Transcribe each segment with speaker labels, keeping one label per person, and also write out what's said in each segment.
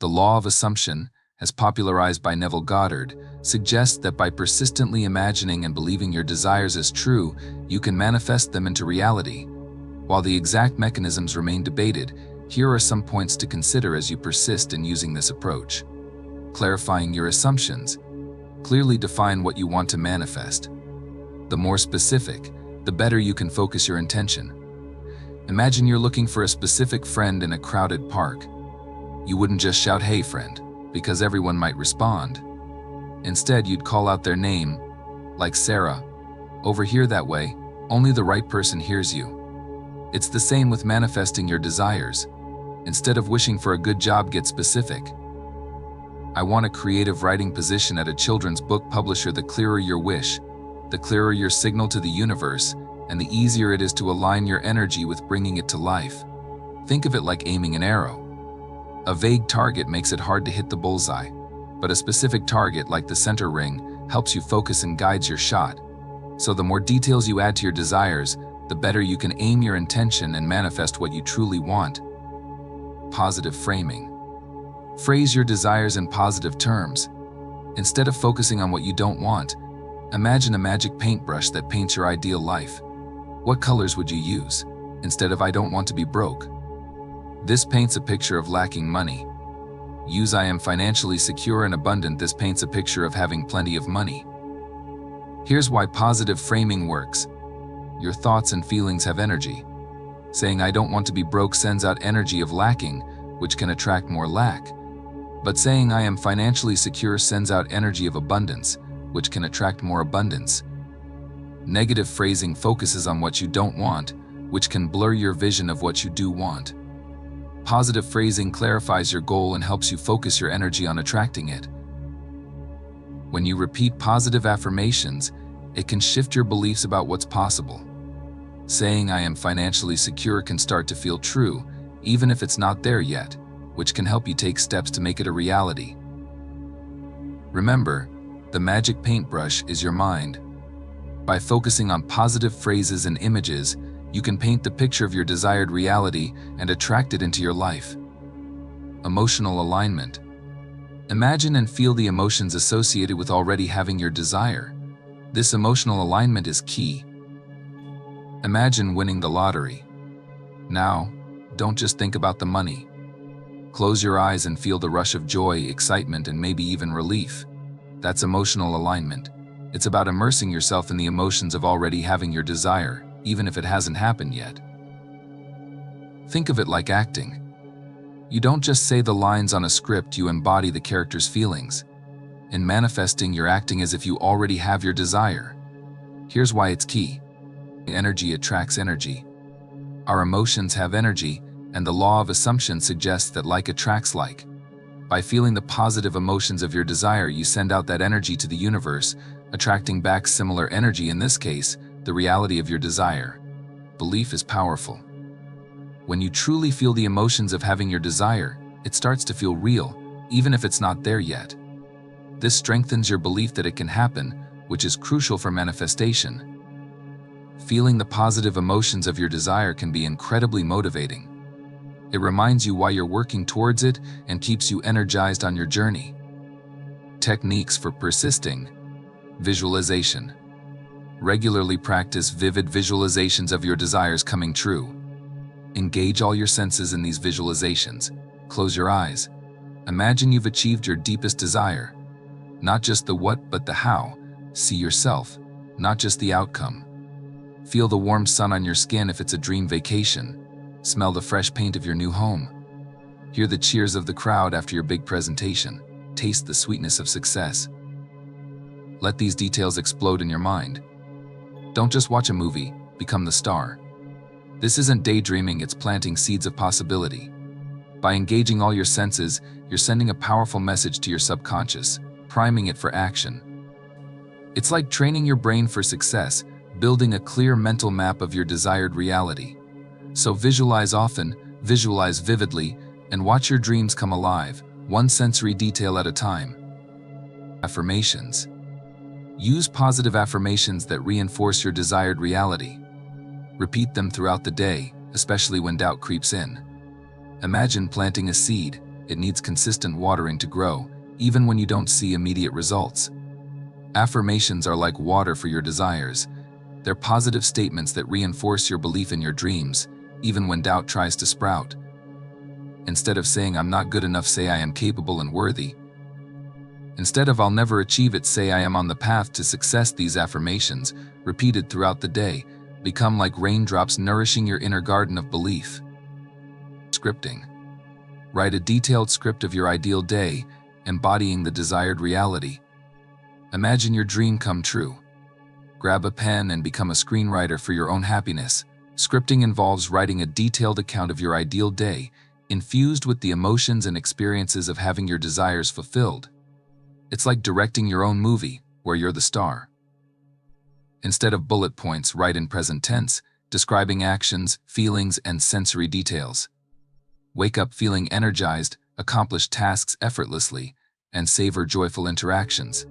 Speaker 1: The law of assumption, as popularized by Neville Goddard, suggests that by persistently imagining and believing your desires as true, you can manifest them into reality. While the exact mechanisms remain debated, here are some points to consider as you persist in using this approach. Clarifying your assumptions. Clearly define what you want to manifest. The more specific, the better you can focus your intention. Imagine you're looking for a specific friend in a crowded park. You wouldn't just shout, "Hey friend," because everyone might respond. Instead, you'd call out their name, like Sarah. Over here that way, only the right person hears you. It's the same with manifesting your desires. Instead of wishing for a good job, get specific. I want a creative writing position at a children's book publisher. The clearer your wish, the clearer your signal to the universe, and the easier it is to align your energy with bringing it to life. Think of it like aiming an arrow. A vague target makes it hard to hit the bullseye, but a specific target, like the center ring, helps you focus and guides your shot. So the more details you add to your desires, the better you can aim your intention and manifest what you truly want. Positive framing. Phrase your desires in positive terms. Instead of focusing on what you don't want, imagine a magic paintbrush that paints your ideal life. What colors would you use, instead of "I don't want to be broke"? This paints a picture of lacking money. Use "I am financially secure and abundant." This paints a picture of having plenty of money. Here's why positive framing works. Your thoughts and feelings have energy. Saying "I don't want to be broke" sends out energy of lacking, which can attract more lack. But saying "I am financially secure" sends out energy of abundance, which can attract more abundance. Negative phrasing focuses on what you don't want, which can blur your vision of what you do want. Positive phrasing clarifies your goal and helps you focus your energy on attracting it. When you repeat positive affirmations, it can shift your beliefs about what's possible. Saying "I am financially secure" can start to feel true, even if it's not there yet, which can help you take steps to make it a reality. Remember, the magic paintbrush is your mind. By focusing on positive phrases and images, you can paint the picture of your desired reality and attract it into your life. Emotional alignment. Imagine and feel the emotions associated with already having your desire. This emotional alignment is key. Imagine winning the lottery. Now, don't just think about the money. Close your eyes and feel the rush of joy, excitement, and maybe even relief. That's emotional alignment. It's about immersing yourself in the emotions of already having your desire, even if it hasn't happened yet. Think of it like acting. You don't just say the lines on a script, you embody the character's feelings. In manifesting, you're acting as if you already have your desire. Here's why it's key. Energy attracts energy. Our emotions have energy, and the law of assumption suggests that like attracts like. By feeling the positive emotions of your desire, you send out that energy to the universe, attracting back similar energy, in this case, the reality of your desire. Belief is powerful. When you truly feel the emotions of having your desire, it starts to feel real, even if it's not there yet. This strengthens your belief that it can happen, which is crucial for manifestation. Feeling the positive emotions of your desire can be incredibly motivating. It reminds you why you're working towards it and keeps you energized on your journey. Techniques for persisting. Visualization. Regularly practice vivid visualizations of your desires coming true. Engage all your senses in these visualizations. Close your eyes. Imagine you've achieved your deepest desire. Not just the what, but the how. See yourself, not just the outcome. Feel the warm sun on your skin if it's a dream vacation. Smell the fresh paint of your new home. Hear the cheers of the crowd after your big presentation. Taste the sweetness of success. Let these details explode in your mind. Don't just watch a movie, become the star. This isn't daydreaming, it's planting seeds of possibility. By engaging all your senses, you're sending a powerful message to your subconscious, priming it for action. It's like training your brain for success, building a clear mental map of your desired reality. So visualize often, visualize vividly, and watch your dreams come alive, one sensory detail at a time. Affirmations. Use positive affirmations that reinforce your desired reality. Repeat them throughout the day, especially when doubt creeps in. Imagine planting a seed, It needs consistent watering to grow, even when you don't see immediate results. Affirmations are like water for your desires. They're positive statements that reinforce your belief in your dreams, even when doubt tries to sprout. Instead of saying, "I'm not good enough," say, "I am capable and worthy." Instead of, "I'll never achieve it," say, "I am on the path to success." These affirmations, repeated throughout the day, become like raindrops nourishing your inner garden of belief. Scripting. Write a detailed script of your ideal day, embodying the desired reality. Imagine your dream come true. Grab a pen and become a screenwriter for your own happiness. Scripting involves writing a detailed account of your ideal day, infused with the emotions and experiences of having your desires fulfilled. It's like directing your own movie, where you're the star. Instead of bullet points, write in present tense, describing actions, feelings, and sensory details. Wake up feeling energized, accomplish tasks effortlessly, and savor joyful interactions.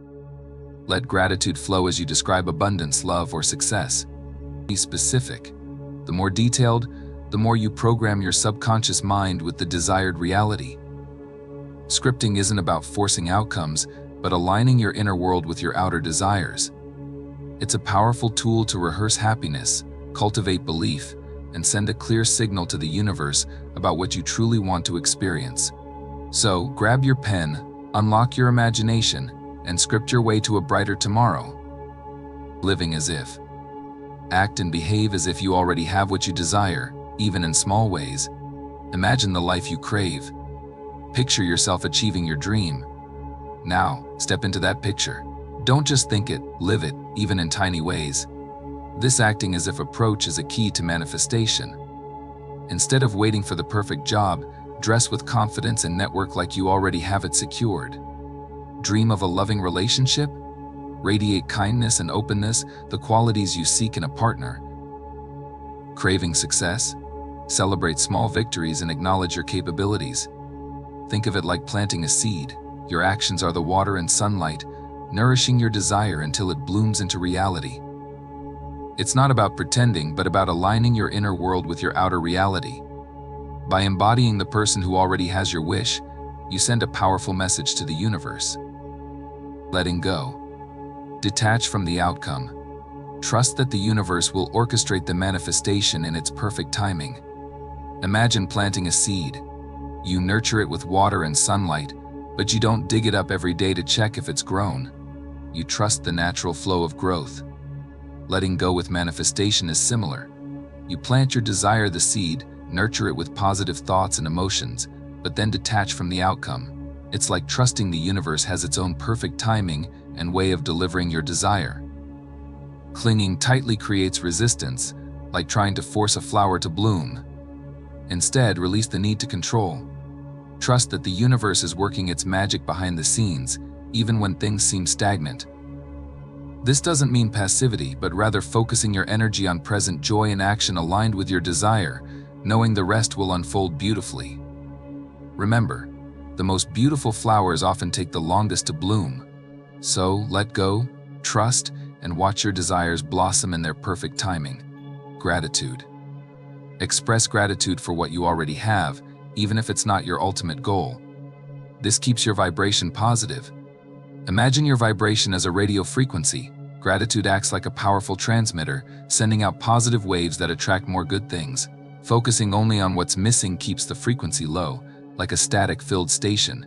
Speaker 1: Let gratitude flow as you describe abundance, love, or success. Be specific. The more detailed, the more you program your subconscious mind with the desired reality. Scripting isn't about forcing outcomes, but aligning your inner world with your outer desires. It's a powerful tool to rehearse happiness, cultivate belief, and send a clear signal to the universe about what you truly want to experience. So, grab your pen, unlock your imagination, and script your way to a brighter tomorrow. Living as if. Act and behave as if you already have what you desire, even in small ways. Imagine the life you crave. Picture yourself achieving your dream. Now, step into that picture. Don't just think it, live it, even in tiny ways. This acting as if approach is a key to manifestation. Instead of waiting for the perfect job, dress with confidence and network like you already have it secured. Dream of a loving relationship? Radiate kindness and openness, the qualities you seek in a partner. Craving success? Celebrate small victories and acknowledge your capabilities. Think of it like planting a seed. Your actions are the water and sunlight, nourishing your desire until it blooms into reality. It's not about pretending, but about aligning your inner world with your outer reality. By embodying the person who already has your wish, you send a powerful message to the universe. Letting go. Detach from the outcome. Trust that the universe will orchestrate the manifestation in its perfect timing. Imagine planting a seed. You nurture it with water and sunlight, but you don't dig it up every day to check if it's grown. You trust the natural flow of growth. Letting go with manifestation is similar. You plant your desire, the seed, nurture it with positive thoughts and emotions, but then detach from the outcome. It's like trusting the universe has its own perfect timing and way of delivering your desire. Clinging tightly creates resistance, like trying to force a flower to bloom. Instead, release the need to control. Trust that the universe is working its magic behind the scenes, even when things seem stagnant. This doesn't mean passivity, but rather focusing your energy on present joy and action aligned with your desire, knowing the rest will unfold beautifully. Remember, the most beautiful flowers often take the longest to bloom. So, let go, trust, and watch your desires blossom in their perfect timing. Gratitude. Express gratitude for what you already have, even if it's not your ultimate goal. This keeps your vibration positive. Imagine your vibration as a radio frequency. Gratitude acts like a powerful transmitter, sending out positive waves that attract more good things. Focusing only on what's missing keeps the frequency low, like a static-filled station.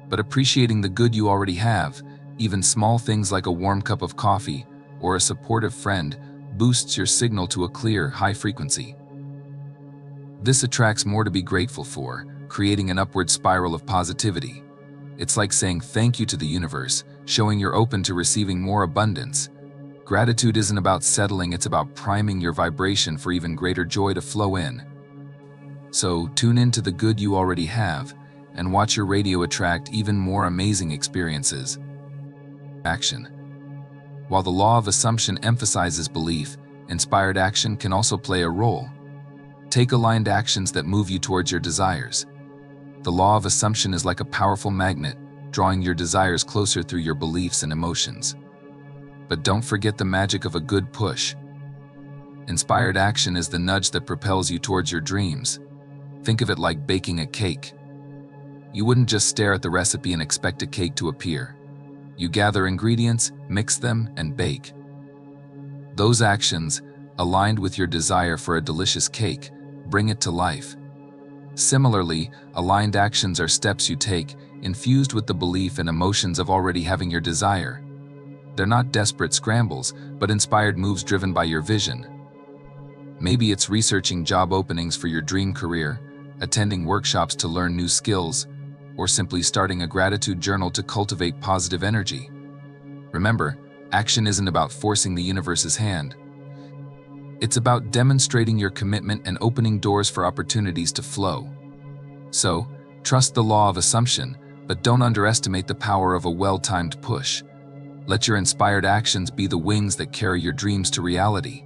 Speaker 1: But appreciating the good you already have, even small things like a warm cup of coffee or a supportive friend, boosts your signal to a clear, high frequency. This attracts more to be grateful for, creating an upward spiral of positivity. It's like saying thank you to the universe, showing you're open to receiving more abundance. Gratitude isn't about settling, it's about priming your vibration for even greater joy to flow in. So, tune into the good you already have, and watch your radio attract even more amazing experiences. Action. While the law of assumption emphasizes belief, inspired action can also play a role. Take aligned actions that move you towards your desires. The law of assumption is like a powerful magnet, drawing your desires closer through your beliefs and emotions. But don't forget the magic of a good push. Inspired action is the nudge that propels you towards your dreams. Think of it like baking a cake. You wouldn't just stare at the recipe and expect a cake to appear. You gather ingredients, mix them, and bake. Those actions, aligned with your desire for a delicious cake, bring it to life. Similarly, aligned actions are steps you take, infused with the belief and emotions of already having your desire. They're not desperate scrambles, but inspired moves driven by your vision. Maybe it's researching job openings for your dream career, attending workshops to learn new skills, or simply starting a gratitude journal to cultivate positive energy. Remember, action isn't about forcing the universe's hand. It's about demonstrating your commitment and opening doors for opportunities to flow. So, trust the law of assumption, but don't underestimate the power of a well-timed push. Let your inspired actions be the wings that carry your dreams to reality.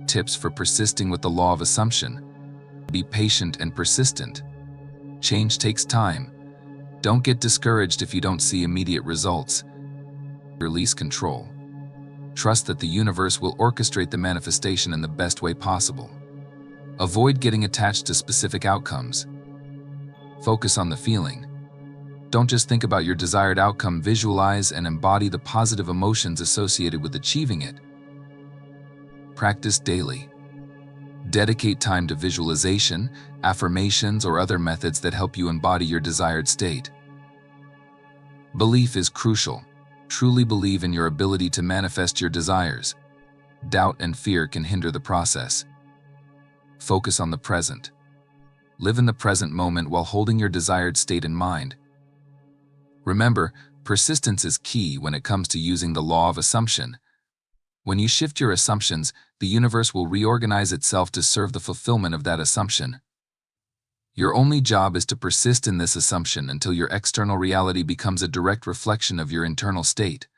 Speaker 1: Tips for persisting with the law of assumption. Be patient and persistent. Change takes time. Don't get discouraged if you don't see immediate results. Release control. Trust that the universe will orchestrate the manifestation in the best way possible. Avoid getting attached to specific outcomes. Focus on the feeling. Don't just think about your desired outcome, visualize and embody the positive emotions associated with achieving it. Practice daily. Dedicate time to visualization, affirmations, or other methods that help you embody your desired state. Belief is crucial. Truly believe in your ability to manifest your desires. Doubt and fear can hinder the process. Focus on the present. Live in the present moment while holding your desired state in mind. Remember, persistence is key when it comes to using the law of assumption. When you shift your assumptions, the universe will reorganize itself to serve the fulfillment of that assumption. Your only job is to persist in this assumption until your external reality becomes a direct reflection of your internal state.